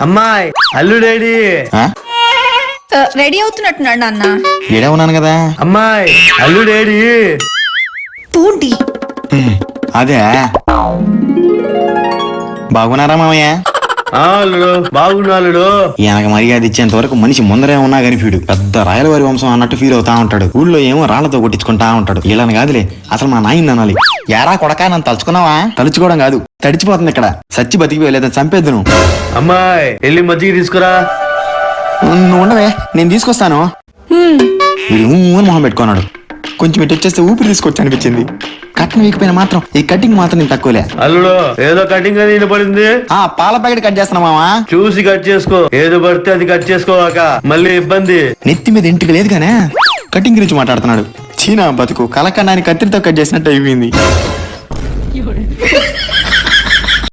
అమ్మాయి అల్లుడేడి? రెడీ అవుతున్నట్టున్నాడు నాన్న. ఏడే ఉన్నాను కదా. అమ్మాయి అల్లుడేడి? పూంటి అదే బాగున్నారా మామయ్య? అల్లుడు బాగున్నాడు. ఈయనకు మర్యాద ఇచ్చేంత వరకు మనిషి ముందరే ఉన్నా గాని ఫీడు పెద్ద రాయలవారి వంశం అన్నట్టు ఫీల్ అవుతా ఉంటాడు. ఊళ్ళో ఏమో రాళ్లతో కొట్టించుకుంటా ఉంటాడు. వీళ్ళని కాదులే, అసలు మా నాయన అనాలి. యారా కొడకా నన్ను తలుచుకున్నావా? తలుచుకోవడం కాదు, తడిచిపోతుంది ఇక్కడ. సచ్చి బతికి లేదని చంపేద్దు నువ్వు. అమ్మాయి వెళ్ళి మజ్జిగ తీసుకురా. నువ్వు ఉండవే, నేను తీసుకొస్తాను. వీడు మొహం పెట్టుకున్నాడు. కొంచెం ఇటు వచ్చేస్తే ఊపిరి తీసుకొచ్చి అనిపించింది. కట్నం వీకపోయినా మాత్రం ఈ కటింగ్ మాత్రం నేను తక్కువలే. అల్లుడు ఏదో కటింగ్ అని వినపడింది. పాల ప్యాకెట్ కట్ చేస్తున్నా మావా. చూసి కట్ చేసుకో, ఏదో పడితే అది కట్ చేసుకోవాక మళ్ళీ ఇబ్బంది. నెత్తి మీద ఇంటికి లేదు గానే కటింగ్ గురించి మాట్లాడుతున్నాడు. చీనా బతుకు కలకన్నాని కత్తిరితో కట్ చేసినట్టు అయిపోయింది.